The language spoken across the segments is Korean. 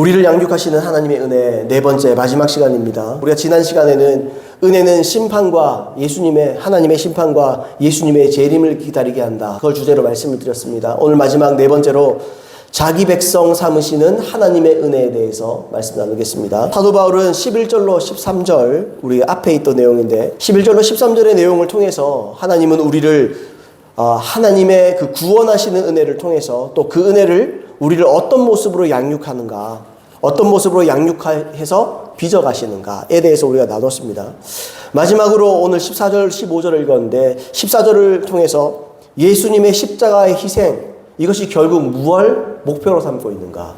우리를 양육하시는 하나님의 은혜 네 번째 마지막 시간입니다. 우리가 지난 시간에는 은혜는 심판과 하나님의 심판과 예수님의 재림을 기다리게 한다. 그걸 주제로 말씀을 드렸습니다. 오늘 마지막 네 번째로 자기 백성 삼으시는 하나님의 은혜에 대해서 말씀 나누겠습니다. 사도 바울은 11절로 13절, 우리 앞에 있던 내용인데 11절로 13절의 내용을 통해서 하나님은 우리를 하나님의 그 구원하시는 은혜를 통해서 또 그 은혜를 우리를 어떤 모습으로 양육하는가, 어떤 모습으로 양육해서 빚어가시는가에 대해서 우리가 나눴습니다. 마지막으로 오늘 14절, 15절을 읽었는데 14절을 통해서 예수님의 십자가의 희생, 이것이 결국 무엇을 목표로 삼고 있는가?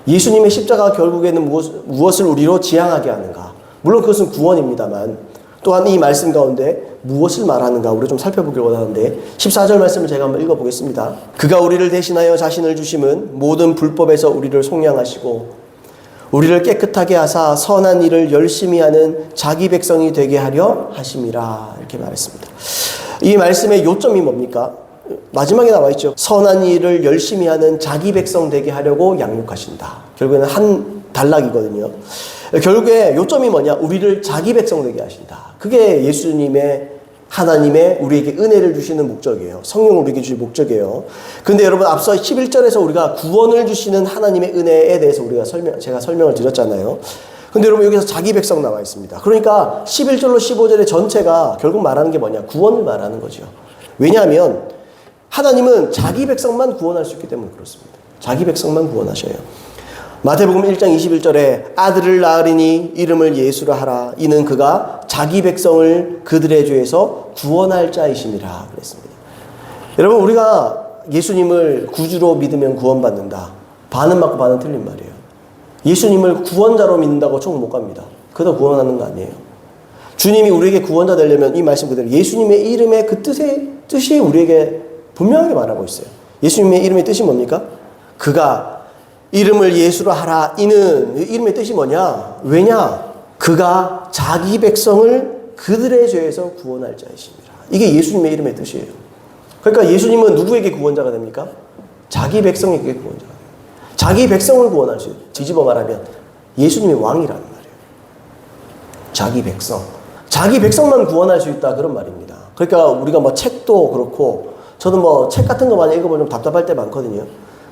예수님의 십자가가 결국에는 무엇을 우리로 지향하게 하는가? 물론 그것은 구원입니다만 또한 이 말씀 가운데 무엇을 말하는가 우리가 좀 살펴보길 원하는데 14절 말씀을 제가 한번 읽어보겠습니다. 그가 우리를 대신하여 자신을 주심은 모든 불법에서 우리를 속량하시고 우리를 깨끗하게 하사 선한 일을 열심히 하는 자기 백성이 되게 하려 하심이라, 이렇게 말했습니다. 이 말씀의 요점이 뭡니까? 마지막에 나와 있죠. 선한 일을 열심히 하는 자기 백성 되게 하려고 양육하신다. 결국에는 한 단락이거든요. 결국에 요점이 뭐냐? 우리를 자기 백성 되게 하신다. 그게 예수님의, 하나님의 우리에게 은혜를 주시는 목적이에요. 성령을 우리에게 주실 목적이에요. 근데 여러분, 앞서 11절에서 우리가 구원을 주시는 하나님의 은혜에 대해서 제가 설명을 드렸잖아요. 근데 여러분, 여기서 자기 백성 나와 있습니다. 그러니까 11절로 15절의 전체가 결국 말하는 게 뭐냐? 구원을 말하는 거죠. 왜냐하면 하나님은 자기 백성만 구원할 수 있기 때문에 그렇습니다. 자기 백성만 구원하셔요. 마태복음 1장 21절에 아들을 낳으리니 이름을 예수라 하라. 이는 그가 자기 백성을 그들의 죄에서 구원할 자이심이라 그랬습니다. 여러분, 우리가 예수님을 구주로 믿으면 구원받는다. 반은 맞고 반은 틀린 말이에요. 예수님을 구원자로 믿는다고 총 못 갑니다. 그다 구원하는 거 아니에요. 주님이 우리에게 구원자 되려면 이 말씀 그대로 예수님의 이름의 그 뜻이 우리에게 분명하게 말하고 있어요. 예수님의 이름의 뜻이 뭡니까? 그가 이름을 예수로 하라. 이는 이름의 뜻이 뭐냐? 왜냐? 그가 자기 백성을 그들의 죄에서 구원할 자이십니다. 이게 예수님의 이름의 뜻이에요. 그러니까 예수님은 누구에게 구원자가 됩니까? 자기 백성에게 구원자가 돼요. 자기 백성을 구원할 수 있어요. 뒤집어 말하면 예수님이 왕이라는 말이에요. 자기 백성. 자기 백성만 구원할 수 있다, 그런 말입니다. 그러니까 우리가 뭐 책도 그렇고, 저도 뭐 책 같은 거 많이 읽어보면 좀 답답할 때 많거든요.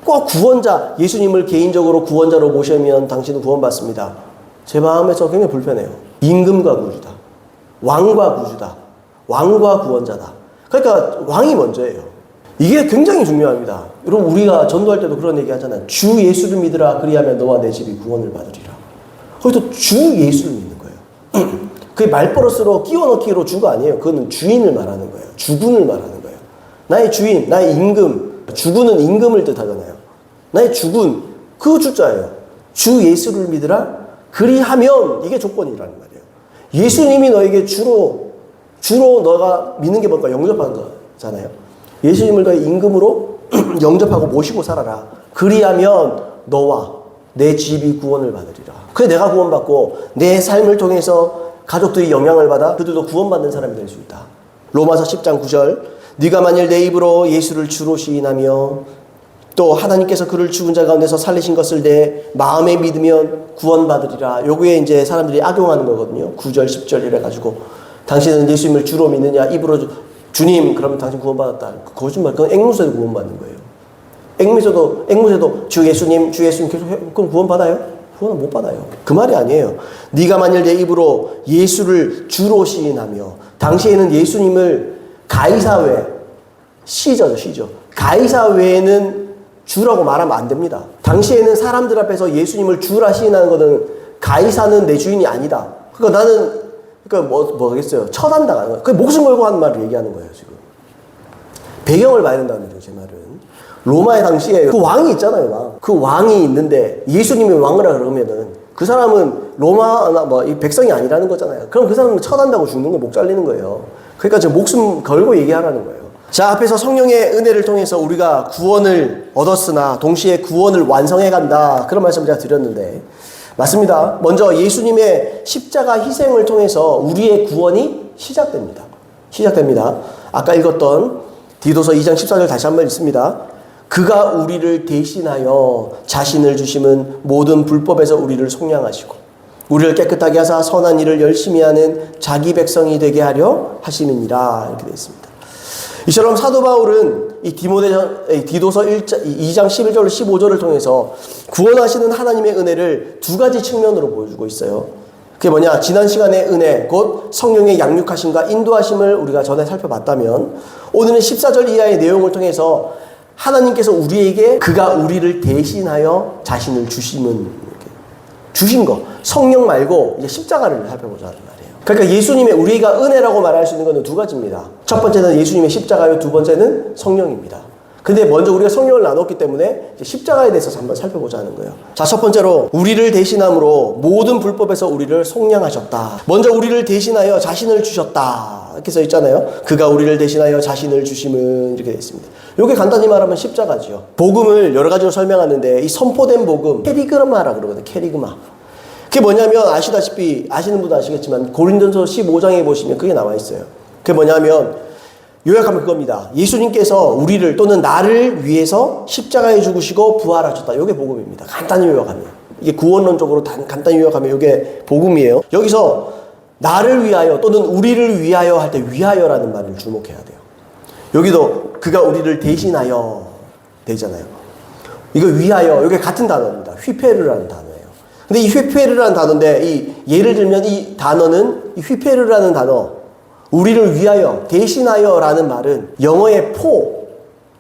꼭 구원자, 예수님을 개인적으로 구원자로 모시면 당신은 구원받습니다. 제 마음에서 굉장히 불편해요. 임금과 구주다. 왕과 구주다. 왕과 구원자다. 그러니까 왕이 먼저예요. 이게 굉장히 중요합니다. 여러분, 우리가 전도할 때도 그런 얘기 하잖아요. 주 예수를 믿으라. 그리하면 너와 내 집이 구원을 받으리라. 거기서 주 예수를 믿는 거예요. 그게 말버릇으로 끼워 넣기로 주가 아니에요. 그거는 주인을 말하는 거예요. 주군을 말하는 거예요. 나의 주인, 나의 임금. 주군은 임금을 뜻하잖아요. 나의 주군, 그 주자예요. 주 예수를 믿으라. 그리하면, 이게 조건이라는 말이에요. 예수님이 너에게 주로 너가 믿는 게 뭘까? 영접하는 거잖아요. 예수님을 너의 임금으로 영접하고 모시고 살아라. 그리하면 너와 내 집이 구원을 받으리라. 그래, 내가 구원받고 내 삶을 통해서 가족들이 영향을 받아 그들도 구원받는 사람이 될 수 있다. 로마서 10장 9절. 네가 만일 내 입으로 예수를 주로 시인하며 또 하나님께서 그를 죽은 자 가운데서 살리신 것을 내 마음에 믿으면 구원받으리라. 요거에 이제 사람들이 악용하는 거거든요. 9절 10절 이래가지고 당신은 예수님을 주로 믿느냐, 입으로 주님, 그러면 당신 구원받았다. 거짓말. 그건 앵무새도 구원받는 거예요. 앵무새도 주 예수님 계속 그럼 구원받아요? 구원은 못 받아요. 그 말이 아니에요. 네가 만일 내 입으로 예수를 주로 시인하며, 당시에는 예수님을 가이사 외, 시저. 가이사 외에는 주라고 말하면 안 됩니다. 당시에는 사람들 앞에서 예수님을 주라 시인하는 것은 가이사는 내 주인이 아니다. 그러니까 나는, 뭐겠어요? 처단당하는 거예요. 그 목숨 걸고 하는 말을 얘기하는 거예요, 지금. 배경을 봐야 된다는 거죠, 제 말은. 로마의 당시에 그 왕이 있잖아요, 왕. 그 왕이 있는데 예수님이 왕이라 그러면은 그 사람은 로마나 이 백성이 아니라는 거잖아요. 그럼 그 사람은 처단다고 죽는 거, 목 잘리는 거예요. 그러니까 지금 목숨 걸고 얘기하라는 거예요. 자, 앞에서 성령의 은혜를 통해서 우리가 구원을 얻었으나 동시에 구원을 완성해 간다, 그런 말씀을 제가 드렸는데 맞습니다. 먼저 예수님의 십자가 희생을 통해서 우리의 구원이 시작됩니다. 아까 읽었던 디도서 2장 14절 다시 한번 읽습니다. 그가 우리를 대신하여 자신을 주심은 모든 불법에서 우리를 속량하시고 우리를 깨끗하게 하사 선한 일을 열심히 하는 자기 백성이 되게 하려 하심이니라. 이렇게 되어 있습니다. 이처럼 사도 바울은 이 디도서 2장 11절 15절을 통해서 구원하시는 하나님의 은혜를 두 가지 측면으로 보여주고 있어요. 그게 뭐냐? 지난 시간의 은혜, 곧 성령의 양육하심과 인도하심을 우리가 전에 살펴봤다면 오늘은 14절 이하의 내용을 통해서 하나님께서 우리에게 그가 우리를 대신하여 자신을 주신 거, 성령 말고 이제 십자가를 살펴보자 하는 말이에요. 그러니까 예수님의 우리가 은혜라고 말할 수 있는 것은 두 가지입니다. 첫 번째는 예수님의 십자가요, 두 번째는 성령입니다. 근데 먼저 우리가 성령을 나눴기 때문에 이제 십자가에 대해서 한번 살펴보자 하는 거예요. 자, 첫 번째로 우리를 대신함으로 모든 불법에서 우리를 속량하셨다. 먼저 우리를 대신하여 자신을 주셨다. 이렇게 써 있잖아요. 그가 우리를 대신하여 자신을 주심은 이렇게 되어 있습니다. 이게 간단히 말하면 십자가죠. 복음을 여러 가지로 설명하는데 이 선포된 복음, 캐리그마라 그러거든요. 캐리그마. 그게 뭐냐면 아시다시피 아시는 분도 아시겠지만 고린도서 15장에 보시면 그게 나와 있어요. 그게 뭐냐면 요약하면 그겁니다. 예수님께서 우리를 또는 나를 위해서 십자가에 죽으시고 부활하셨다. 이게 복음입니다. 간단히 요약하면. 이게 구원론적으로 간단히 요약하면 이게 복음이에요. 여기서 나를 위하여 또는 우리를 위하여 할 때 위하여라는 말을 주목해야 돼요. 여기도 그가 우리를 대신하여 되잖아요. 이거 위하여, 이게 같은 단어입니다. 휘페르라는 단어예요. 근데 이 휘페르라는 단어인데 예를 들면 이 단어는 이 휘페르라는 단어 우리를 위하여, 대신하여라는 말은 영어의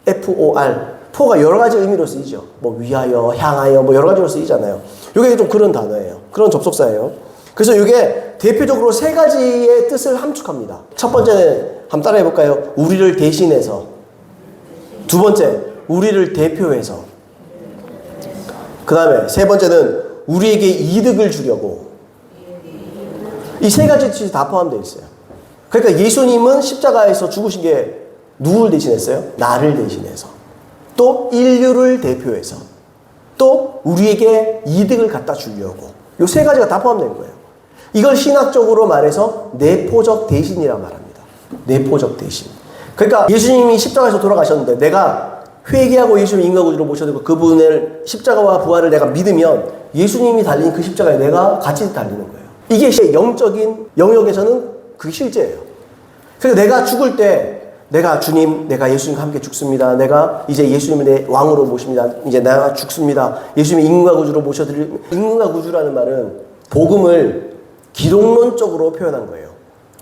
F-O-R, 포가 여러 가지 의미로 쓰이죠. 뭐 위하여, 향하여, 뭐 여러 가지로 쓰이잖아요. 이게 좀 그런 단어예요. 그런 접속사예요. 그래서 이게 대표적으로 세 가지의 뜻을 함축합니다. 첫 번째는 한번 따라해 볼까요? 우리를 대신해서. 두 번째, 우리를 대표해서. 그 다음에 세 번째는 우리에게 이득을 주려고. 이 세 가지 뜻이 다 포함되어 있어요. 그러니까 예수님은 십자가에서 죽으신 게 누구를 대신했어요? 나를 대신해서. 또 인류를 대표해서. 또 우리에게 이득을 갖다 주려고. 이 세 가지가 다 포함된 거예요. 이걸 신학적으로 말해서 내포적 대신이라고 말합니다. 내포적 대신. 그러니까 예수님이 십자가에서 돌아가셨는데 내가 회개하고 예수님 인간구주로 모셔두고 그분의 십자가와 부활을 내가 믿으면 예수님이 달린 그 십자가에 내가 같이 달리는 거예요. 이게 영적인 영역에서는 그게 실제예요. 그래서 내가 죽을 때 내가 주님, 내가 예수님과 함께 죽습니다. 내가 이제 예수님을 내 왕으로 모십니다. 이제 내가 죽습니다. 예수님이 인간구주로 모셔드릴, 인간구주라는 말은 복음을 기독론적으로 표현한 거예요.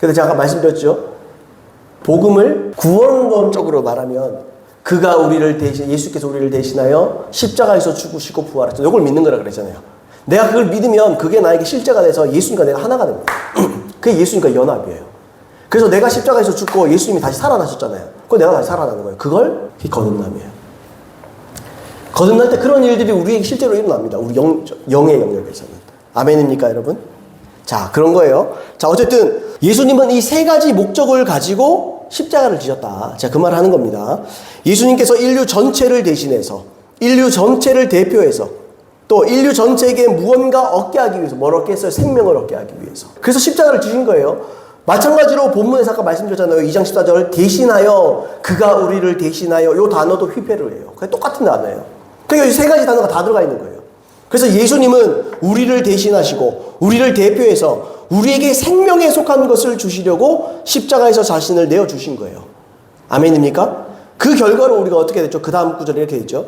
그래서 제가 아까 말씀드렸죠. 복음을 구원론적으로 말하면 그가 우리를 대신, 예수께서 우리를 대신하여 십자가에서 죽으시고 부활하셨다. 이걸 믿는 거라 그랬잖아요. 내가 그걸 믿으면 그게 나에게 실제가 돼서 예수님과 내가 하나가 됩니다. 그게 예수님과 연합이에요. 그래서 내가 십자가에서 죽고 예수님이 다시 살아나셨잖아요. 그거 내가 다시 살아나는 거예요. 그게 거듭남이에요. 거듭날 때 그런 일들이 우리에게 실제로 일어납니다. 우리 영의 영역에서는. 아멘입니까, 여러분? 자, 그런 거예요. 자, 어쨌든 예수님은 이 세 가지 목적을 가지고 십자가를 지셨다. 제가 그 말을 하는 겁니다. 예수님께서 인류 전체를 대신해서, 인류 전체를 대표해서, 또 인류 전체에게 무언가 얻게 하기 위해서, 뭘 얻게 했어요? 생명을 얻게 하기 위해서. 그래서 십자가를 지신 거예요. 마찬가지로 본문에서 아까 말씀드렸잖아요. 2장 14절 대신하여, 그가 우리를 대신하여, 이 단어도 휘페르예요. 그게 똑같은 단어예요. 그러니까 이 세 가지 단어가 다 들어가 있는 거예요. 그래서 예수님은 우리를 대신하시고 우리를 대표해서 우리에게 생명에 속한 것을 주시려고 십자가에서 자신을 내어주신 거예요. 아멘입니까? 그 결과로 우리가 어떻게 됐죠? 그 다음 구절에 이렇게 됐죠.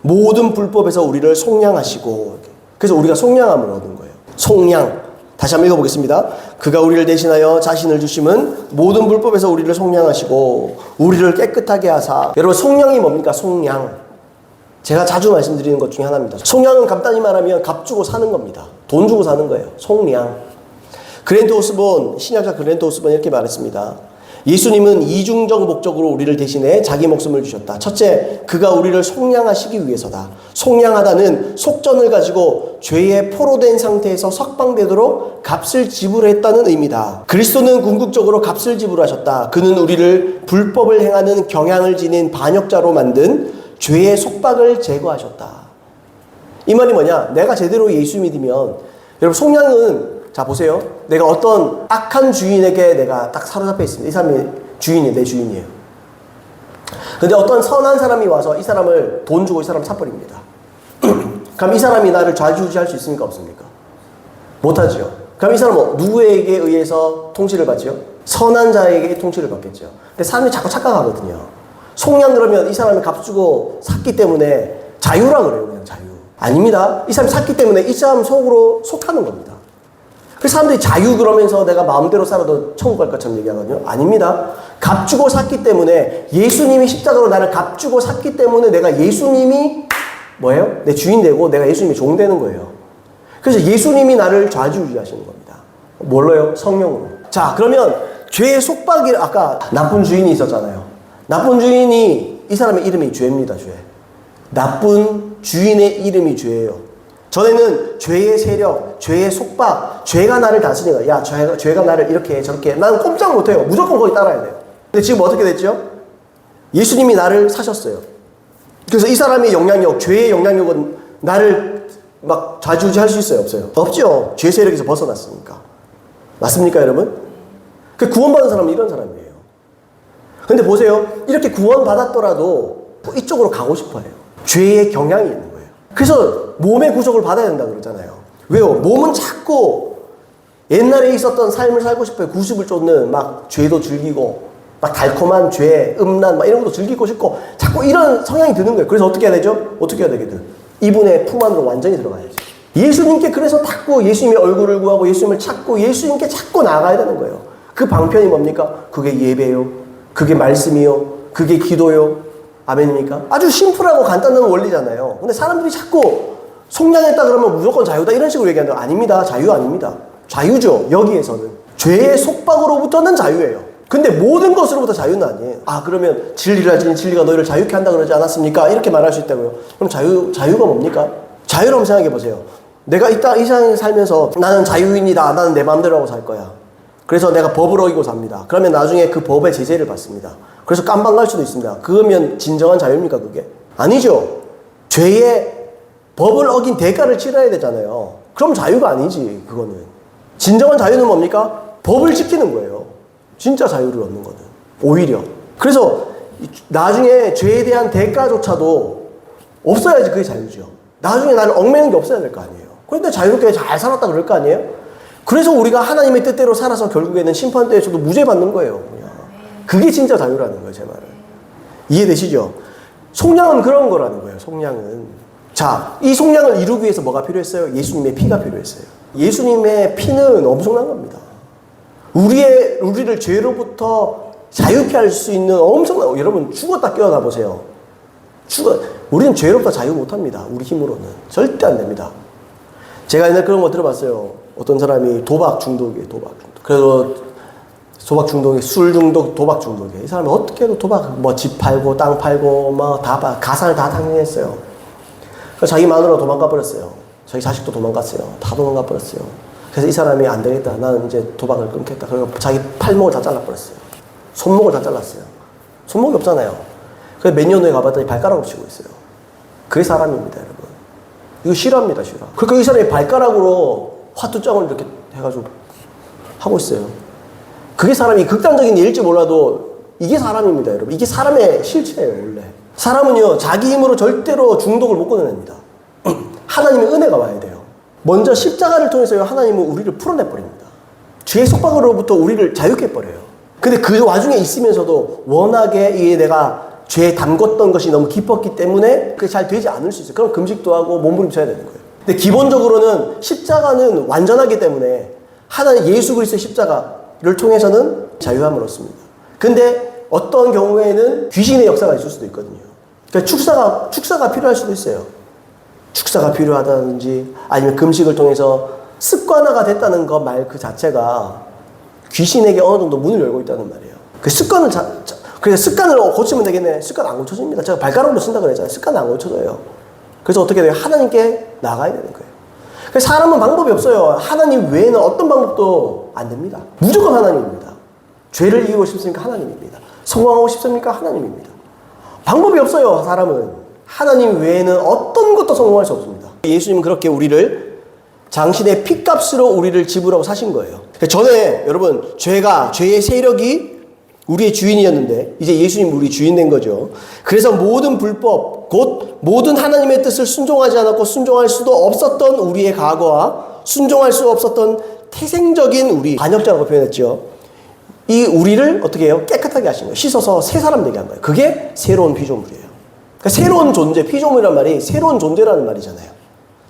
모든 불법에서 우리를 속량하시고, 그래서 우리가 속량함을 얻은 거예요. 속량. 다시 한번 읽어보겠습니다. 그가 우리를 대신하여 자신을 주심은 모든 불법에서 우리를 속량하시고 우리를 깨끗하게 하사. 여러분, 속량이 뭡니까? 속량. 제가 자주 말씀드리는 것 중에 하나입니다. 속량은 간단히 말하면 값 주고 사는 겁니다. 돈 주고 사는 거예요. 속량. 그랜트 오스본, 신약자 그랜트 오스본이 이렇게 말했습니다. 예수님은 이중적 목적으로 우리를 대신해 자기 목숨을 주셨다. 첫째, 그가 우리를 속량하시기 위해서다. 속량하다는 속전을 가지고 죄에 포로된 상태에서 석방되도록 값을 지불했다는 의미다. 그리스도는 궁극적으로 값을 지불하셨다. 그는 우리를 불법을 행하는 경향을 지닌 반역자로 만든 죄의 속박을 제거하셨다. 이 말이 뭐냐? 내가 제대로 예수 믿으면, 여러분, 속량은, 자, 보세요. 내가 어떤 악한 주인에게 내가 딱 사로잡혀 있습니다. 이 사람이 주인이에요. 내 주인이에요. 근데 어떤 선한 사람이 와서 이 사람을 돈 주고 이 사람 사버립니다. 그럼 이 사람이 나를 좌지우지할 수 있습니까? 없습니까? 못하죠. 그럼 이 사람은 누구에게 의해서 통치를 받죠? 선한 자에게 통치를 받겠죠. 근데 사람이 자꾸 착각하거든요. 속량 그러면 이 사람이 값주고 샀기 때문에 자유라 그래요. 그냥 자유. 아닙니다. 이 사람이 샀기 때문에 이 사람 속으로 속하는 겁니다. 그래서 사람들이 자유 그러면서 내가 마음대로 살아도 천국 갈 것처럼 얘기하거든요. 아닙니다. 값주고 샀기 때문에 예수님이 십자가로 나를 값주고 샀기 때문에 내가 예수님이 뭐예요? 내 주인 되고 내가 예수님이 종 되는 거예요. 그래서 예수님이 나를 좌지우지하시는 겁니다. 뭘로요? 성령으로. 자, 그러면 죄의 속박이 아까 나쁜 주인이 있었잖아요. 나쁜 주인이 이 사람의 이름이 죄입니다. 죄. 나쁜 주인의 이름이 죄예요. 전에는 죄의 세력, 죄의 속박, 죄가 나를 다스리는 거야. 야, 죄가 나를 이렇게 해, 저렇게 해. 나는 꼼짝 못해요. 무조건 거기 따라야 돼요. 근데 지금 어떻게 됐죠? 예수님이 나를 사셨어요. 그래서 이 사람의 영향력, 죄의 영향력은 나를 막 좌지우지할 수 있어요? 없어요? 없죠. 죄 세력에서 벗어났으니까. 맞습니까, 여러분? 그 구원받은 사람은 이런 사람이에요. 근데 보세요. 이렇게 구원받았더라도 이쪽으로 가고 싶어요. 죄의 경향이 있는 거예요. 그래서 몸의 구속을 받아야 된다 그러잖아요. 왜요? 몸은 자꾸 옛날에 있었던 삶을 살고 싶어요. 구습을 쫓는 막 죄도 즐기고 막 달콤한 죄, 음란 막 이런 것도 즐기고 싶고 자꾸 이런 성향이 드는 거예요. 그래서 어떻게 해야 되죠? 어떻게 해야 되겠든 이분의 품 안으로 완전히 들어가야죠. 예수님께 그래서 자꾸 예수님의 얼굴을 구하고 예수님을 찾고 예수님께 자꾸 나아가야 되는 거예요. 그 방편이 뭡니까? 그게 예배요. 그게 말씀이요. 그게 기도요. 아멘입니까? 아주 심플하고 간단한 원리잖아요. 근데 사람들이 자꾸 속량했다 그러면 무조건 자유다 이런 식으로 얘기하는데 아닙니다. 자유 아닙니다. 자유죠. 여기에서는. 죄의 속박으로부터는 자유예요. 근데 모든 것으로부터 자유는 아니에요. 아, 그러면 진리를 가진 진리가 너희를 자유케 한다 그러지 않았습니까? 이렇게 말할 수 있다고요. 그럼 자유가 뭡니까? 자유를 한번 생각해 보세요. 내가 이 세상에 살면서 나는 자유인이다. 나는 내 마음대로 하고 살 거야. 그래서 내가 법을 어기고 삽니다. 그러면 나중에 그 법의 제재를 받습니다. 그래서 깜방 갈 수도 있습니다. 그러면 진정한 자유입니까, 그게? 아니죠. 죄의 법을 어긴 대가를 치러야 되잖아요. 그럼 자유가 아니지, 그거는. 진정한 자유는 뭡니까? 법을 지키는 거예요. 진짜 자유를 얻는 거는. 오히려. 그래서 나중에 죄에 대한 대가조차도 없어야지 그게 자유죠. 나중에 나를 얽매는 게 없어야 될 거 아니에요. 그런데 자유롭게 잘 살았다 그럴 거 아니에요? 그래서 우리가 하나님의 뜻대로 살아서 결국에는 심판대에서도 무죄 받는 거예요. 그냥. 그게 진짜 자유라는 거예요, 제 말은. 이해되시죠? 속량은 그런 거라는 거예요, 속량은. 자, 이 속량을 이루기 위해서 뭐가 필요했어요? 예수님의 피가 필요했어요. 예수님의 피는 엄청난 겁니다. 우리를 죄로부터 자유케 할 수 있는 엄청난, 여러분 죽었다 깨어나 보세요. 우리는 죄로부터 자유 못합니다. 우리 힘으로는. 절대 안 됩니다. 제가 옛날에 그런 거 들어봤어요. 어떤 사람이 도박 중독이에요. 그래서 도박 중독이 술 중독, 도박 중독이에요. 이 사람이 어떻게 해도 도박, 뭐 집 팔고 땅 팔고 뭐 다 가산을 다 당했어요. 그래서 자기 마누라 도망가 버렸어요. 자기 자식도 도망갔어요. 다 도망가 버렸어요. 그래서 이 사람이 안 되겠다. 나는 이제 도박을 끊겠다. 그래서 자기 팔목을 다 잘라버렸어요. 손목을 다 잘랐어요. 손목이 없잖아요. 그래서 몇 년 후에 가봤더니 발가락으로 치고 있어요. 그게 사람입니다, 여러분. 이거 실화입니다, 실화. 그러니까 이 사람이 발가락으로 화투장을 이렇게 해가지고 하고 있어요. 그게 사람이 극단적인 예일지 몰라도 이게 사람입니다, 여러분. 이게 사람의 실체예요, 원래. 사람은요, 자기 힘으로 절대로 중독을 못 끊어냅니다. 하나님의 은혜가 와야 돼요. 먼저 십자가를 통해서요, 하나님은 우리를 풀어내버립니다. 죄의 속박으로부터 우리를 자유케 해버려요. 근데 그 와중에 있으면서도 워낙에 이게 내가 죄에 담궜던 것이 너무 깊었기 때문에 그게 잘 되지 않을 수 있어요. 그럼 금식도 하고 몸부림쳐야 되는 거예요. 근데 기본적으로는 십자가는 완전하기 때문에 하나님 예수 그리스도의 십자가를 통해서는 자유함을 얻습니다. 근데 어떤 경우에는 귀신의 역사가 있을 수도 있거든요. 그러니까 축사가 필요할 수도 있어요. 축사가 필요하다든지 아니면 금식을 통해서 습관화가 됐다는 것 말 그 자체가 귀신에게 어느 정도 문을 열고 있다는 말이에요. 그 습관을 그래서 습관을 고치면 되겠네. 습관 안 고쳐집니다. 제가 발가락으로 쓴다 그랬잖아요. 습관 안 고쳐져요. 그래서 어떻게 돼요? 하나님께 나가야 되는 거예요. 그래서 사람은 방법이 없어요. 하나님 외에는 어떤 방법도 안 됩니다. 무조건 하나님입니다. 죄를 이기고 싶습니까? 하나님입니다. 성공하고 싶습니까? 하나님입니다. 방법이 없어요. 사람은. 하나님 외에는 어떤 것도 성공할 수 없습니다. 예수님은 그렇게 우리를 당신의 피값으로 우리를 지불하고 사신 거예요. 전에 여러분 죄의 세력이 우리의 주인이었는데 이제 예수님 우리 주인 된 거죠. 그래서 모든 불법, 곧 모든 하나님의 뜻을 순종하지 않았고 순종할 수도 없었던 우리의 과거와 순종할 수 없었던 태생적인 우리, 반역자라고 표현했죠. 이 우리를 어떻게 해요? 깨끗하게 하신 거예요. 씻어서 새 사람 되게 한 거예요. 그게 새로운 피조물이에요. 그러니까 새로운 존재, 피조물이란 말이 새로운 존재라는 말이잖아요.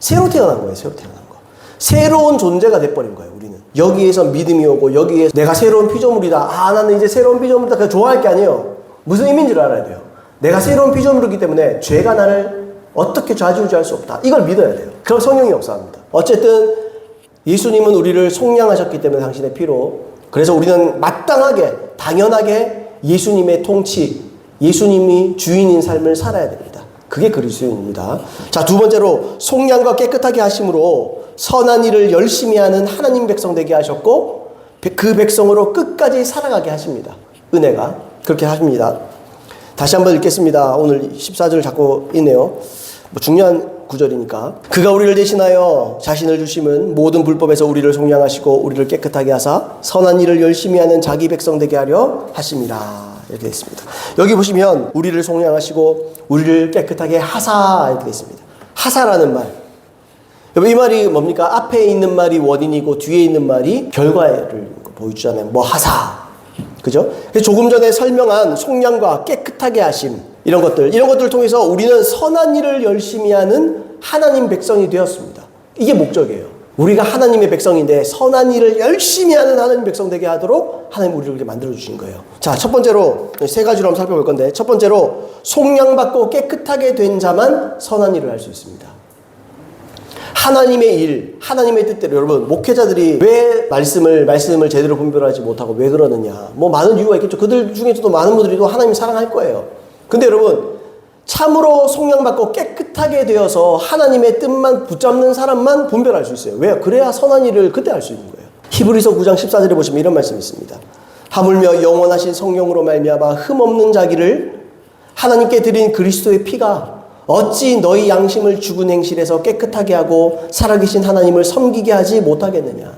새로 태어난 거예요. 새로 태어난 거. 새로운 존재가 돼버린 거예요. 우리는. 여기에서 믿음이 오고 여기에 내가 새로운 피조물이다. 아, 나는 이제 새로운 피조물이다. 그냥 좋아할 게 아니에요. 무슨 의미인지를 알아야 돼요. 내가 새로운 피조물이기 때문에 죄가 나를 어떻게 좌지우지할 수 없다. 이걸 믿어야 돼요. 그럼 성령이 역사합니다. 어쨌든 예수님은 우리를 속량하셨기 때문에 당신의 피로, 그래서 우리는 마땅하게 당연하게 예수님의 통치, 예수님이 주인인 삶을 살아야 됩니다. 그게 그리스도인입니다. 자, 두 번째로 속량과 깨끗하게 하심으로 선한 일을 열심히 하는 하나님 백성 되게 하셨고 그 백성으로 끝까지 살아가게 하십니다. 은혜가 그렇게 하십니다. 다시 한번 읽겠습니다. 오늘 14절을 잡고 있네요. 중요한 구절이니까. 그가 우리를 대신하여 자신을 주심은 모든 불법에서 우리를 속량하시고 우리를 깨끗하게 하사 선한 일을 열심히 하는 자기 백성 되게 하려 하심이라. 이렇게 되어 있습니다. 여기 보시면 우리를 속량하시고 우리를 깨끗하게 하사 이렇게 되어 있습니다. 하사라는 말. 여러분 이 말이 뭡니까? 앞에 있는 말이 원인이고 뒤에 있는 말이 결과를 보여주잖아요. 뭐 하사. 그죠? 조금 전에 설명한 속량과 깨끗하게 하심, 이런 것들을 통해서 우리는 선한 일을 열심히 하는 하나님 백성이 되었습니다. 이게 목적이에요. 우리가 하나님의 백성인데 선한 일을 열심히 하는 하나님 백성 되게 하도록 하나님 우리를 이렇게 만들어주신 거예요. 자, 첫 번째로 세 가지로 한번 살펴볼 건데, 첫 번째로 속량받고 깨끗하게 된 자만 선한 일을 할 수 있습니다. 하나님의 일, 하나님의 뜻대로. 여러분, 목회자들이 왜 말씀을 제대로 분별하지 못하고 왜 그러느냐. 뭐 많은 이유가 있겠죠. 그들 중에서도 많은 분들이 또 하나님 사랑할 거예요. 근데 여러분, 참으로 속량받고 깨끗하게 되어서 하나님의 뜻만 붙잡는 사람만 분별할 수 있어요. 왜요? 그래야 선한 일을 그때 할 수 있는 거예요. 히브리서 9장 14절에 보시면 이런 말씀이 있습니다. 하물며 영원하신 성령으로 말미암아 흠없는 자기를 하나님께 드린 그리스도의 피가 어찌 너희 양심을 죽은 행실에서 깨끗하게 하고 살아계신 하나님을 섬기게 하지 못하겠느냐.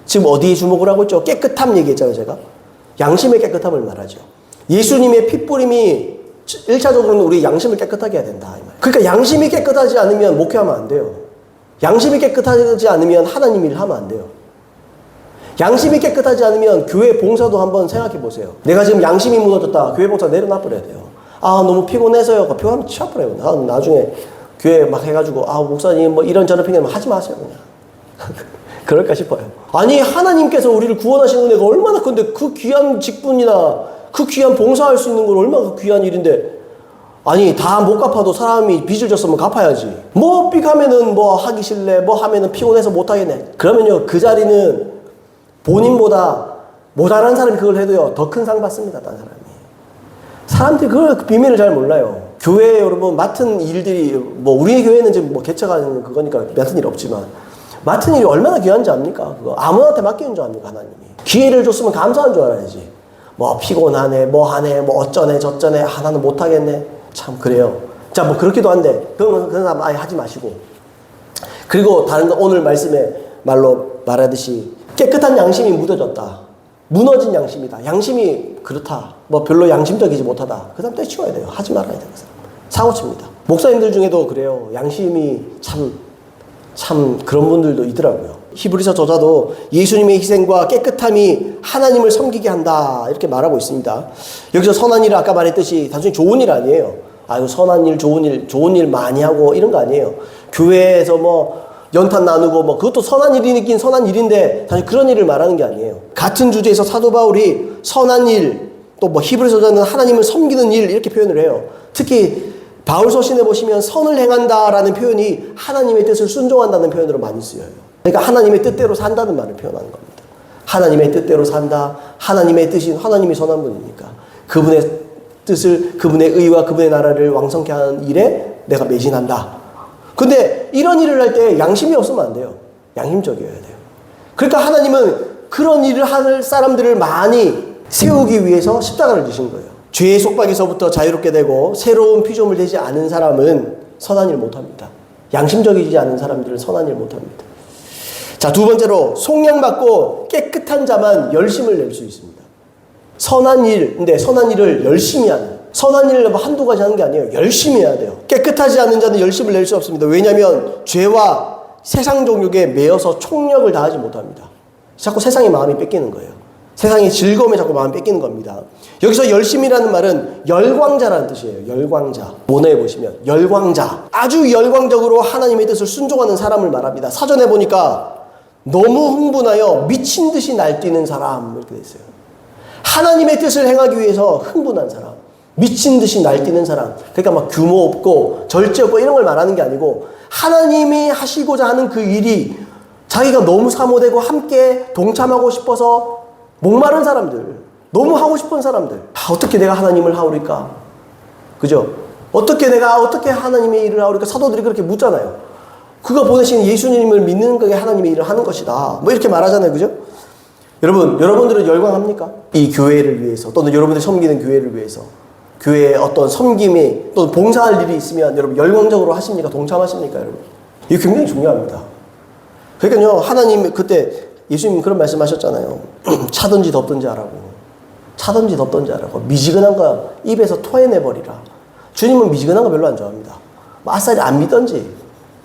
지금 어디에 주목을 하고 있죠? 깨끗함 얘기했잖아요, 제가. 양심의 깨끗함을 말하죠. 예수님의 핏뿌림이 1차적으로는 우리 양심을 깨끗하게 해야 된다. 그러니까 양심이 깨끗하지 않으면 목회하면 안 돼요. 양심이 깨끗하지 않으면 하나님 일 하면 안 돼요. 양심이 깨끗하지 않으면 교회 봉사도 한번 생각해 보세요. 내가 지금 양심이 무너졌다. 교회 봉사 내려놔버려야 돼요. 아, 너무 피곤해서요. 피곤하면 치워버려요. 나중에 교회 막 해가지고, 아, 목사님 뭐 이런저런 핑계면 하지 마세요, 그냥. 그럴까 싶어요. 아니, 하나님께서 우리를 구원하신 은혜가 얼마나 큰데 그 귀한 직분이나 그 귀한 봉사할 수 있는 건 얼마나 귀한 일인데, 아니, 다 못 갚아도 사람이 빚을 졌으면 갚아야지. 뭐 삐가면은 뭐 하기 싫네, 뭐 하면은 피곤해서 못 하겠네. 그러면요, 그 자리는 본인보다 못하는 사람이 그걸 해도요, 더 큰 상 받습니다, 다른 사람이. 사람들이 그 비밀을 잘 몰라요. 교회에 여러분 맡은 일들이, 뭐 우리 교회는 지금 뭐 개척하는 그거니까 맡은 일이 없지만, 맡은 일이 얼마나 귀한지 압니까? 그거 아무한테 맡기는 줄 압니까, 하나님이? 기회를 줬으면 감사한 줄 알아야지. 뭐 피곤하네, 뭐 하네, 뭐 어쩌네 저쩌네, 아 나는 못하겠네. 참 그래요. 자, 뭐 그렇기도 한데 그런 사람 아예 하지 마시고. 그리고 다른 거 오늘 말씀에 말하듯이 깨끗한 양심이 묻어졌다. 무너진 양심이다. 양심이 그렇다. 뭐 별로 양심적이지 못하다. 그 사람 떼치워야 돼요. 하지 말아야 돼요. 그 사람. 사고칩니다. 목사님들 중에도 그래요. 양심이 참 그런 분들도 있더라고요. 히브리서 저자도 예수님의 희생과 깨끗함이 하나님을 섬기게 한다 이렇게 말하고 있습니다. 여기서 선한 일을 아까 말했듯이 단순히 좋은 일 아니에요. 아유 선한 일, 좋은 일 많이 하고 이런 거 아니에요. 교회에서 뭐 연탄 나누고 뭐 그것도 선한 일이긴 선한 일인데 사실 그런 일을 말하는 게 아니에요. 같은 주제에서 사도 바울이 선한 일, 또 뭐 히브리서 저자는 하나님을 섬기는 일 이렇게 표현을 해요. 특히 바울 서신에 보시면 선을 행한다라는 표현이 하나님의 뜻을 순종한다는 표현으로 많이 쓰여요. 그러니까 하나님의 뜻대로 산다는 말을 표현하는 겁니다. 하나님의 뜻대로 산다. 하나님의 뜻인 하나님이 선한 분이니까 그분의 뜻을, 그분의 의와 그분의 나라를 왕성케 하는 일에 내가 매진한다. 근데 이런 일을 할 때 양심이 없으면 안 돼요. 양심적이어야 돼요. 그러니까 하나님은 그런 일을 할 사람들을 많이 세우기 위해서 십자가를 지신 거예요. 죄의 속박에서부터 자유롭게 되고 새로운 피조물 되지 않은 사람은 선한 일 못합니다. 양심적이지 않은 사람들은 선한 일 못합니다. 자, 두 번째로 속량받고 깨끗한 자만 열심을 낼 수 있습니다. 선한 일, 근데 선한 일을 열심히 하는. 선한 일을 뭐 한두 가지 하는 게 아니에요. 열심히 해야 돼요. 깨끗하지 않은 자는 열심을 낼 수 없습니다. 왜냐하면 죄와 세상 종욕에 매여서 총력을 다하지 못합니다. 자꾸 세상의 마음이 뺏기는 거예요. 세상의 즐거움에 자꾸 마음이 뺏기는 겁니다. 여기서 열심이라는 말은 열광자라는 뜻이에요. 열광자. 원어에 보시면 열광자. 아주 열광적으로 하나님의 뜻을 순종하는 사람을 말합니다. 사전에 보니까 너무 흥분하여 미친 듯이 날뛰는 사람 이렇게 돼 있어요. 하나님의 뜻을 행하기 위해서 흥분한 사람, 미친 듯이 날뛰는 사람. 그러니까 막 규모 없고 절제 없고 이런 걸 말하는 게 아니고 하나님이 하시고자 하는 그 일이 자기가 너무 사모되고 함께 동참하고 싶어서 목마른 사람들, 너무 하고 싶은 사람들. 어떻게 내가 하나님을 하오리까? 그죠? 어떻게 하나님의 일을 하오리까? 사도들이 그렇게 묻잖아요. 그가 보내신 예수님을 믿는 것이 하나님의 일을 하는 것이다. 뭐 이렇게 말하잖아요. 그죠? 여러분들은 열광합니까? 이 교회를 위해서 또는 여러분들이 섬기는 교회를 위해서 교회에 어떤 섬김이 또는 봉사할 일이 있으면 여러분 열광적으로 하십니까? 동참하십니까? 여러분? 이게 굉장히 중요합니다. 그러니까요, 하나님 그때 예수님 그런 말씀하셨잖아요. 차든지 덥든지 하라고. 차든지 덥든지 하라고. 미지근한 거 입에서 토해내버리라. 주님은 미지근한 거 별로 안 좋아합니다. 아싸리 안 믿든지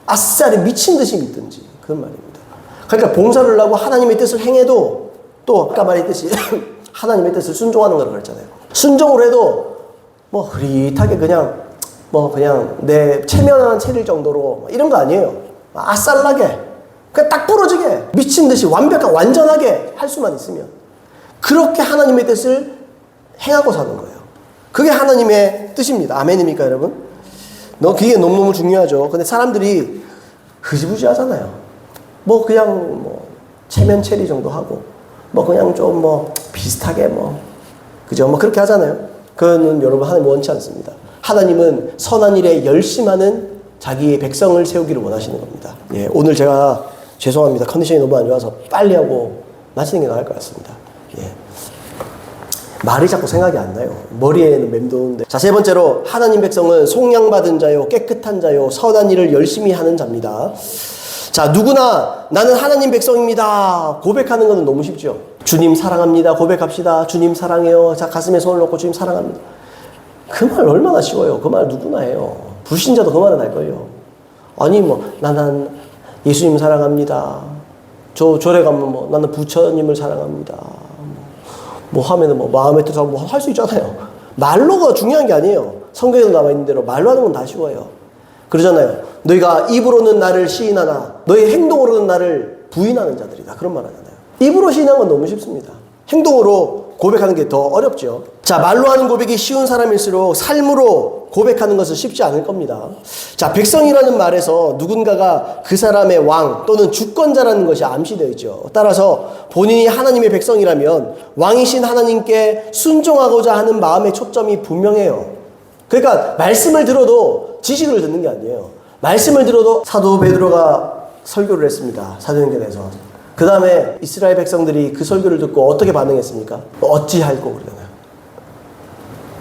아싸리 미친 듯이 믿든지 그런 말입니다. 그러니까 봉사를 하고 하나님의 뜻을 행해도 또 아까 말했듯이 하나님의 뜻을 순종하는 거라고 그랬잖아요. 순종을 해도 뭐 흐릿하게 그냥 내 체면만 차릴 정도로 이런 거 아니에요. 아싸라게 그냥 딱 부러지게 미친 듯이 완전하게 할 수만 있으면 그렇게 하나님의 뜻을 행하고 사는 거예요. 그게 하나님의 뜻입니다. 아멘입니까 여러분? 그게 너무너무 중요하죠. 근데 사람들이 흐지부지 하잖아요. 그냥 체면 체리 정도 하고 그냥 좀 비슷하게 그죠? 그렇게 하잖아요. 그거는 여러분 하나님 원치 않습니다. 하나님은 선한 일에 열심하는 자기의 백성을 세우기를 원하시는 겁니다. 예, 오늘 제가 죄송합니다. 컨디션이 너무 안 좋아서 빨리 하고 마치는 게 나을 것 같습니다. 예. 말이 자꾸 생각이 안 나요. 머리에는 맴도는데. 자, 세 번째로 하나님 백성은 속량받은 자요, 깨끗한 자요, 선한 일을 열심히 하는 자입니다. 자, 누구나 나는 하나님 백성입니다. 고백하는 것은 너무 쉽죠. 주님 사랑합니다. 고백합시다. 주님 사랑해요. 자, 가슴에 손을 놓고 주님 사랑합니다. 그 말 얼마나 쉬워요. 그 말 누구나 해요. 불신자도 그 말은 할 거예요. 아니 나는 예수님 사랑합니다. 절에 가면 나는 부처님을 사랑합니다. 하면은 마음에 들어서 할 수 있잖아요. 말로가 중요한 게 아니에요. 성경에도 나와 있는 대로 말로 하는 건 다 쉬워요. 그러잖아요. 너희가 입으로는 나를 시인하나 너희 행동으로는 나를 부인하는 자들이다. 그런 말 하잖아요. 입으로 시인하는 건 너무 쉽습니다. 행동으로 고백하는 게 더 어렵죠. 자, 말로 하는 고백이 쉬운 사람일수록 삶으로 고백하는 것은 쉽지 않을 겁니다. 자, 백성이라는 말에서 누군가가 그 사람의 왕 또는 주권자라는 것이 암시되어 있죠. 따라서 본인이 하나님의 백성이라면 왕이신 하나님께 순종하고자 하는 마음의 초점이 분명해요. 그러니까 말씀을 들어도 지식을 듣는 게 아니에요. 말씀을 들어도 사도 베드로가 설교를 했습니다. 사도행전에서. 그 다음에 이스라엘 백성들이 그 설교를 듣고 어떻게 반응했습니까? 어찌할꼬 그러잖아요.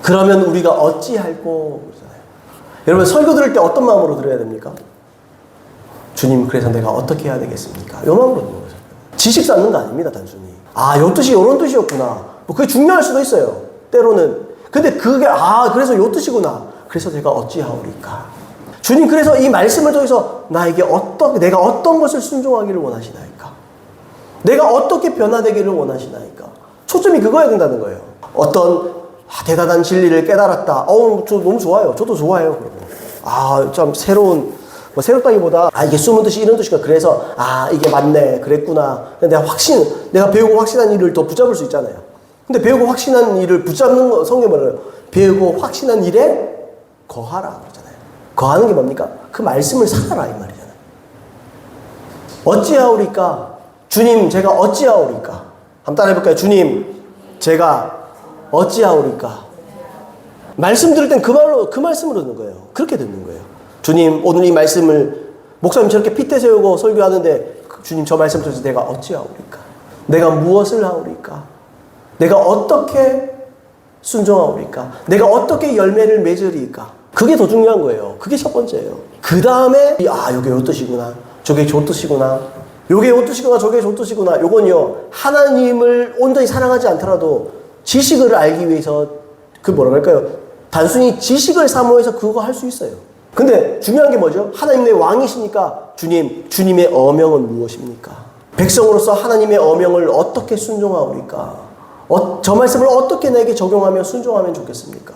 그러면 우리가 어찌할꼬 그러잖아요. 여러분 설교 들을 때 어떤 마음으로 들어야 됩니까? 주님 그래서 내가 어떻게 해야 되겠습니까? 이 마음으로 듣는 거죠. 지식 쌓는 거 아닙니다. 단순히. 요 뜻이 요런 뜻이었구나. 그게 중요할 수도 있어요. 때로는. 근데 그게 그래서 요 뜻이구나. 그래서 내가 어찌하오리까. 주님 그래서 이 말씀을 통해서 나에게 내가 어떤 것을 순종하기를 원하시나이까. 내가 어떻게 변화되기를 원하시나이까. 초점이 그거야 된다는 거예요. 어떤 대단한 진리를 깨달았다. 저 너무 좋아요. 저도 좋아해요. 참 새롭다기보다 이게 숨은 뜻이 이런 뜻이니까 그래서 이게 맞네. 그랬구나. 내가 배우고 확신한 일을 더 붙잡을 수 있잖아요. 근데 배우고 확신한 일을 붙잡는 거 성경에 뭐래요? 배우고 확신한 일에 거하라 그러잖아요. 거하는 게 뭡니까? 그 말씀을 살아라 이 말이잖아요. 어찌하오리까? 주님 제가 어찌하오리까? 한번 따라해볼까요? 주님 제가 어찌하오리까? 말씀 들을 땐 그 말씀으로 듣는 거예요. 그렇게 듣는 거예요. 주님 오늘 이 말씀을 목사님 저렇게 핏대 세우고 설교하는데 주님 저 말씀 통해서 내가 어찌하오리까? 내가 무엇을 하오리까? 내가 어떻게 순종하오리까? 내가 어떻게 열매를 맺으리까? 그게 더 중요한 거예요. 그게 첫 번째예요. 그 다음에 요게 요 뜻이구나. 저게 저 뜻이구나. 요게 요 뜻이구나. 저게 저 뜻이구나. 요건요 하나님을 온전히 사랑하지 않더라도 지식을 알기 위해서 그 뭐라고 할까요? 단순히 지식을 사모해서 그거 할 수 있어요. 근데 중요한 게 뭐죠? 하나님의 왕이시니까 주님의 어명은 무엇입니까? 백성으로서 하나님의 어명을 어떻게 순종하오리까? 저 말씀을 어떻게 나에게 적용하며 순종하면 좋겠습니까?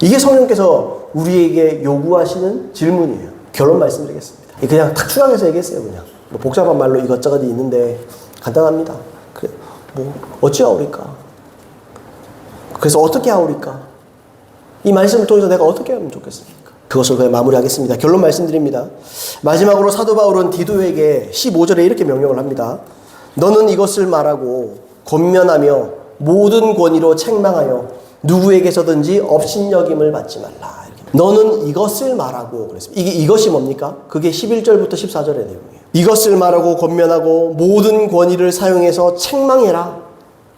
이게 성령께서 우리에게 요구하시는 질문이에요. 결론 말씀드리겠습니다. 그냥 탁 추락해서 얘기했어요. 그냥 뭐 복잡한 말로 이것저것 있는데 간단합니다. 그래, 뭐 어찌하오리까? 그래서 어떻게 하오리까? 이 말씀을 통해서 내가 어떻게 하면 좋겠습니까? 그것을 그냥 마무리하겠습니다. 결론 말씀드립니다. 마지막으로 사도 바울은 디도에게 15절에 이렇게 명령을 합니다. 너는 이것을 말하고 권면하며 모든 권위로 책망하여 누구에게서든지 업신여김을 받지 말라. 이렇게. 너는 이것을 말하고 그랬습니다. 이것이 뭡니까? 그게 11절부터 14절의 내용이에요. 이것을 말하고 권면하고 모든 권위를 사용해서 책망해라.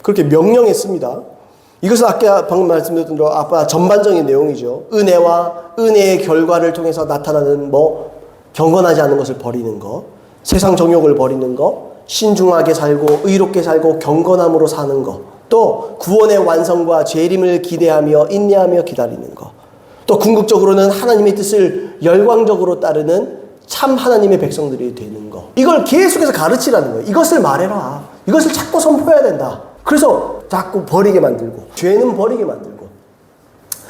그렇게 명령했습니다. 이것은 아까 방금 말씀드렸던 대로 아까 전반적인 내용이죠. 은혜와 은혜의 결과를 통해서 나타나는 경건하지 않은 것을 버리는 것, 세상 정욕을 버리는 것, 신중하게 살고 의롭게 살고 경건함으로 사는 것, 또 구원의 완성과 재림을 기대하며 인내하며 기다리는 것, 또 궁극적으로는 하나님의 뜻을 열광적으로 따르는 참 하나님의 백성들이 되는 것. 이걸 계속해서 가르치라는 거예요. 이것을 말해라. 이것을 자꾸 선포해야 된다. 그래서 자꾸 버리게 만들고, 죄는 버리게 만들고,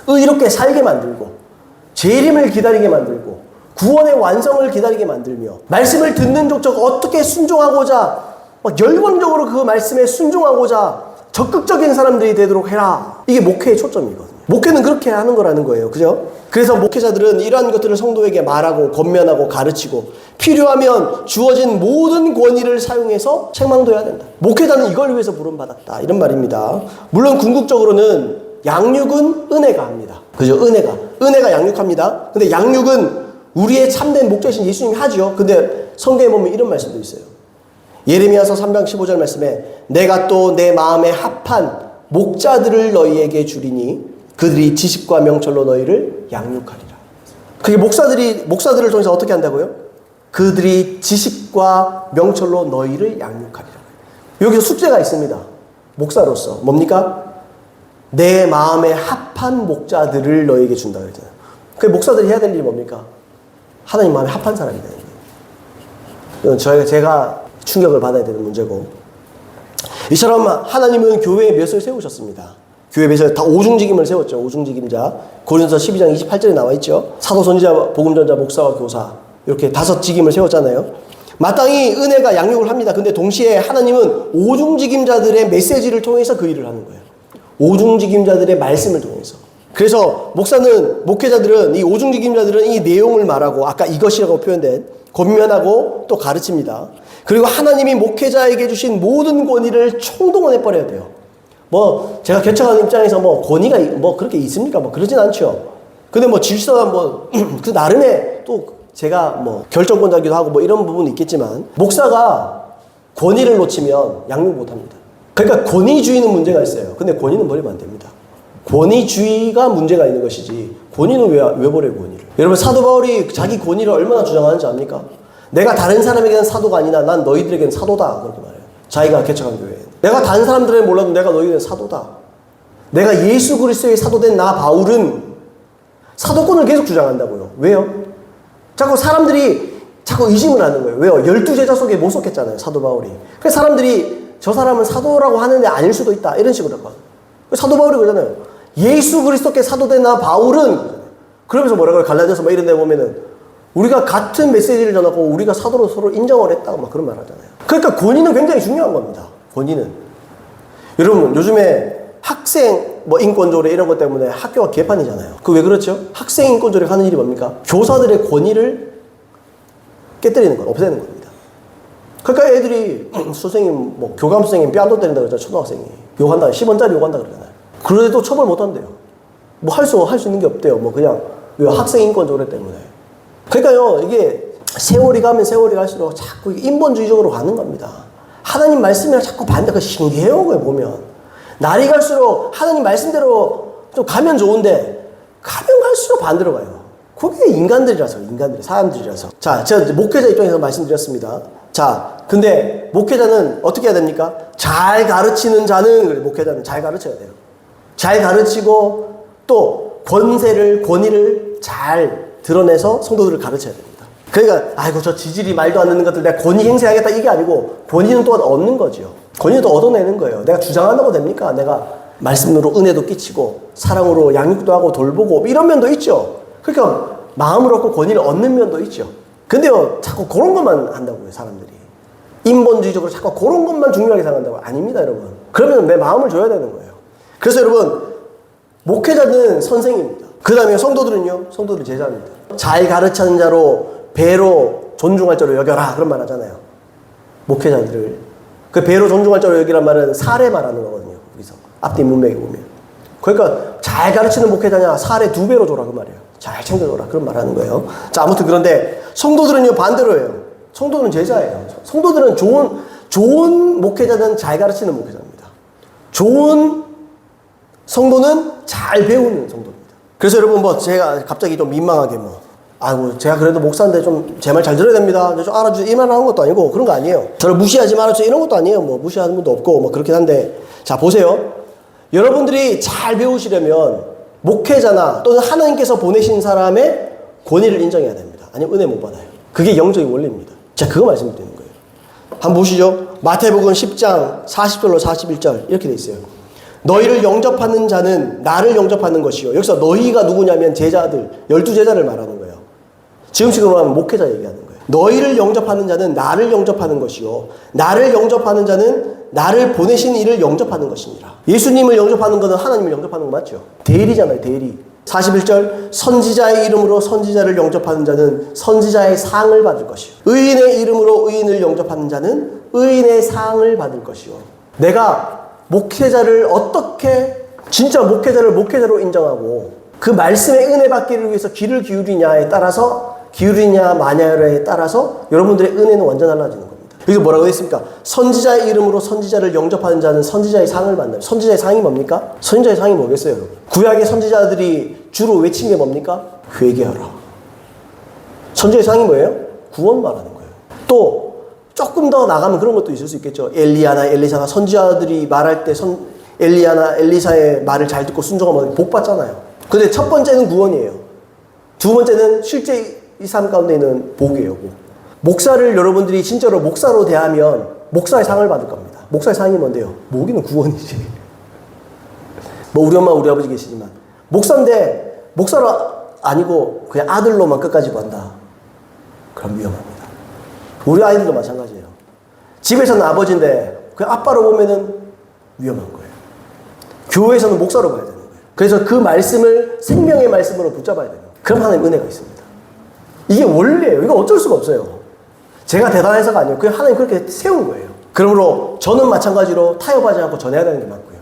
의롭게 살게 만들고, 재림을 기다리게 만들고, 구원의 완성을 기다리게 만들며, 말씀을 듣는 족족 어떻게 순종하고자, 열광적으로 그 말씀에 순종하고자 적극적인 사람들이 되도록 해라. 이게 목회의 초점이거든요. 목회는 그렇게 하는 거라는 거예요. 그죠? 그래서 목회자들은 이러한 것들을 성도에게 말하고 권면하고 가르치고 필요하면 주어진 모든 권위를 사용해서 책망도 해야 된다. 목회자는 이걸 위해서 부름받았다. 이런 말입니다. 물론 궁극적으로는 양육은 은혜가 합니다. 그죠? 은혜가 양육합니다. 근데 양육은 우리의 참된 목자이신 예수님이 하죠. 근데 성경에 보면 이런 말씀도 있어요. 예레미야서 3장 15절 말씀에 내가 또 내 마음에 합한 목자들을 너희에게 주리니 그들이 지식과 명철로 너희를 양육하리라. 그게 목사들을 통해서 어떻게 한다고요? 그들이 지식과 명철로 너희를 양육하리라. 여기서 숙제가 있습니다. 목사로서 뭡니까? 내 마음에 합한 목자들을 너희에게 준다 그랬잖아요. 그 목사들이 해야 될 일이 뭡니까? 하나님 마음에 합한 사람이 되는 거예요. 이건 제가 충격을 받아야 되는 문제고, 이처럼 하나님은 교회에 몇을 세우셨습니다. 교회 몇을 다 오중직임을 세웠죠. 오중직임자. 고린도서 12장 28절에 나와 있죠. 사도, 선지자, 복음전자, 목사와 교사, 이렇게 5직임을 세웠잖아요. 마땅히 은혜가 양육을 합니다. 근데 동시에 하나님은 오중직임자들의 메시지를 통해서 그 일을 하는 거예요. 오중직임자들의 말씀을 통해서. 그래서 목회자들은 이 오중직임자들은 이 내용을 말하고, 아까 이것이라고 표현된 권면하고 또 가르칩니다. 그리고 하나님이 목회자에게 주신 모든 권위를 총동원해 버려야 돼요. 제가 개척하는 입장에서 권위가 그렇게 있습니까? 그러진 않죠. 근데 질서가 그 나름의 또 제가 결정권자기도 하고 이런 부분이 있겠지만, 목사가 권위를 놓치면 양육 못 합니다. 그러니까 권위주의는 문제가 있어요. 근데 권위는 버리면 안 됩니다. 권위주의가 문제가 있는 것이지, 권위는 왜 버려요, 권위를? 여러분, 사도 바울이 자기 권위를 얼마나 주장하는지 압니까? 내가 다른 사람에게는 사도가 아니라 난 너희들에게는 사도다. 그렇게 말해요. 자기가 개척한 교회에. 내가 다른 사람들에게 몰라도 내가 너희들에게는 사도다. 내가 예수 그리스도의 사도된 나 바울은 사도권을 계속 주장한다고요. 왜요? 사람들이 자꾸 의심을 하는 거예요. 왜요? 12제자 속에 못 섞였잖아요, 사도 바울이. 그래서 사람들이 저 사람은 사도라고 하는데 아닐 수도 있다. 이런 식으로 하거든요. 사도 바울이 그러잖아요. 예수 그리스도께 사도된 나 바울은, 그러면서 뭐라고 해요? 갈라디아서 이런 데 보면은 우리가 같은 메시지를 전하고 우리가 사도로 서로 인정을 했다고 그런 말 하잖아요. 그러니까 권위는 굉장히 중요한 겁니다. 권위는. 여러분, 요즘에 학생 인권조례 이런 것 때문에 학교가 개판이잖아요. 그 왜 그렇죠? 학생 인권조례가 하는 일이 뭡니까? 교사들의 권위를 깨뜨리는 것, 없애는 겁니다. 그러니까 애들이 선생님, 교감 선생님 뺨도 때린다 그러잖아요. 초등학생이. 욕한다, 10원짜리 욕한다 그러잖아요. 그래도 처벌 못 한대요. 할 수 있는 게 없대요. 그냥 학생 인권조례 때문에. 그러니까요, 이게 세월이 가면 세월이 갈수록 자꾸 인본주의적으로 가는 겁니다. 하나님 말씀이랑 자꾸 반대가 신기해요, 그거 보면. 날이 갈수록 하나님 말씀대로 좀 가면 좋은데, 가면 갈수록 반대로 가요. 그게 사람들이라서. 자, 제가 목회자 입장에서 말씀드렸습니다. 자, 근데 목회자는 어떻게 해야 됩니까? 잘 가르치는 자는, 그래, 목회자는 잘 가르쳐야 돼요. 잘 가르치고 또 권위를 잘 드러내서 성도들을 가르쳐야 됩니다. 그러니까 아이고 저 지질이 말도 안 되는 것들 내가 권위 행사하겠다 이게 아니고, 권위는 또한 얻는 거죠. 권위는 또 얻어내는 거예요. 내가 주장한다고 됩니까? 내가 말씀으로 은혜도 끼치고 사랑으로 양육도 하고 돌보고 이런 면도 있죠. 그러니까 마음을 얻고 권위를 얻는 면도 있죠. 근데요, 자꾸 그런 것만 한다고요, 사람들이. 인본주의적으로 자꾸 그런 것만 중요하게 생각한다고. 아닙니다, 여러분. 그러면 내 마음을 줘야 되는 거예요. 그래서 여러분, 목회자는 선생입니다. 그 다음에 성도들은요, 성도들은 제자입니다. 잘 가르치는 자로, 배로 존중할 자로 여겨라, 그런 말 하잖아요. 목회자들을. 그 배로 존중할 자로 여기란 말은 사례 말하는 거거든요, 여기서. 앞뒤 문맥에 보면. 그러니까 잘 가르치는 목회자냐, 사례 2배로 줘라, 그 말이에요. 잘 챙겨줘라, 그런 말 하는 거예요. 자, 아무튼 그런데 성도들은요, 반대로 해요. 성도는 제자예요. 성도들은 좋은 목회자는 잘 가르치는 목회자입니다. 좋은 성도는 잘 배우는 성도입니다. 그래서 여러분, 뭐, 제가 갑자기 좀 민망하게 아이고, 제가 그래도 목사인데 좀 제 말 잘 들어야 됩니다. 좀 알아주세요. 이 말 하는 것도 아니고, 그런 거 아니에요. 저를 무시하지 말아주세요. 이런 것도 아니에요. 뭐, 무시하는 분도 없고, 뭐, 그렇긴 한데. 자, 보세요. 여러분들이 잘 배우시려면, 목회자나 또는 하나님께서 보내신 사람의 권위를 인정해야 됩니다. 아니면 은혜 못 받아요. 그게 영적인 원리입니다. 자, 그거 말씀드리는 거예요. 한번 보시죠. 마태복음 10장 40절로 41절 이렇게 돼 있어요. 너희를 영접하는 자는 나를 영접하는 것이요. 여기서 너희가 누구냐면 제자들, 12제자를 말하는 거예요. 지금식으로 하면 목회자 얘기하는 거예요. 너희를 영접하는 자는 나를 영접하는 것이요. 나를 영접하는 자는 나를 보내신 이를 영접하는 것이니라. 예수님을 영접하는 것은 하나님을 영접하는 거 맞죠? 대리잖아요, 대리. 41절, 선지자의 이름으로 선지자를 영접하는 자는 선지자의 상을 받을 것이요. 의인의 이름으로 의인을 영접하는 자는 의인의 상을 받을 것이요. 내가 목회자를 어떻게, 진짜 목회자를 목회자로 인정하고 그 말씀의 은혜 받기를 위해서 귀를 기울이냐에 따라서, 기울이냐 마냐에 따라서 여러분들의 은혜는 완전 달라지는 겁니다. 여기서 뭐라고 했습니까? 선지자의 이름으로 선지자를 영접하는 자는 선지자의 상을 받는다. 선지자의 상이 뭡니까? 선지자의 상이 뭐겠어요, 여러분? 구약의 선지자들이 주로 외친 게 뭡니까? 회개하라. 선지자의 상이 뭐예요? 구원 말하는 거예요. 또 조금 더 나가면 그런 것도 있을 수 있겠죠. 엘리야나 엘리사나 선지자들이 말할 때 엘리야나 엘리사의 말을 잘 듣고 순종하면 복 받잖아요. 근데 첫 번째는 구원이에요. 두 번째는 실제 이 삶 가운데 있는 복이에요. 목사를 여러분들이 진짜로 목사로 대하면 목사의 상을 받을 겁니다. 목사의 상이 뭔데요? 목이는 구원이지. 뭐 우리 엄마 우리 아버지 계시지만 목사인데 목사로 아니고 그냥 아들로만 끝까지 본다. 그럼 위험합니다. 우리 아이들도 마찬가지예요. 집에서는 아버지인데 그냥 아빠로 보면은 위험한 거예요. 교회에서는 목사로 봐야 되는 거예요. 그래서 그 말씀을 생명의 말씀으로 붙잡아야 돼요. 그럼 하나님 은혜가 있습니다. 이게 원리예요. 이거 어쩔 수가 없어요. 제가 대단해서가 아니에요. 그냥 하나님 그렇게 세운 거예요. 그러므로 저는 마찬가지로 타협하지 않고 전해야 되는 게 맞고요.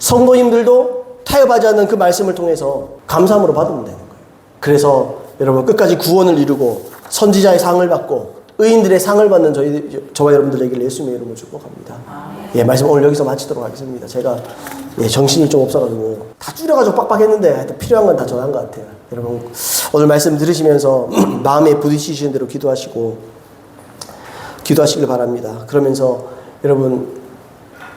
성도님들도 타협하지 않는 그 말씀을 통해서 감사함으로 받으면 되는 거예요. 그래서 여러분 끝까지 구원을 이루고 선지자의 상을 받고 의인들의 상을 받는 저와 여러분들 되기를 예수님의 이름으로 축복합니다. 예, 말씀 오늘 여기서 마치도록 하겠습니다. 제가 정신이 좀 없어가지고 다 줄여가지고 빡빡했는데 하여튼 필요한 건 다 전한 것 같아요. 여러분 오늘 말씀 들으시면서 마음에 부딪히시는 대로 기도하시길 바랍니다. 그러면서 여러분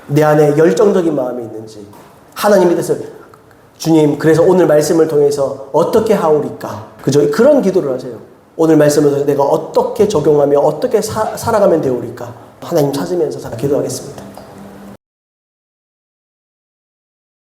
내 안에 열정적인 마음이 있는지 하나님에 대해서 주님 그래서 오늘 말씀을 통해서 어떻게 하오리까 그죠? 그런 기도를 하세요. 오늘 말씀을 통해서 내가 어떻게 적용하며 어떻게 살아가면 되오리까 하나님 찾으면서 기도하겠습니다.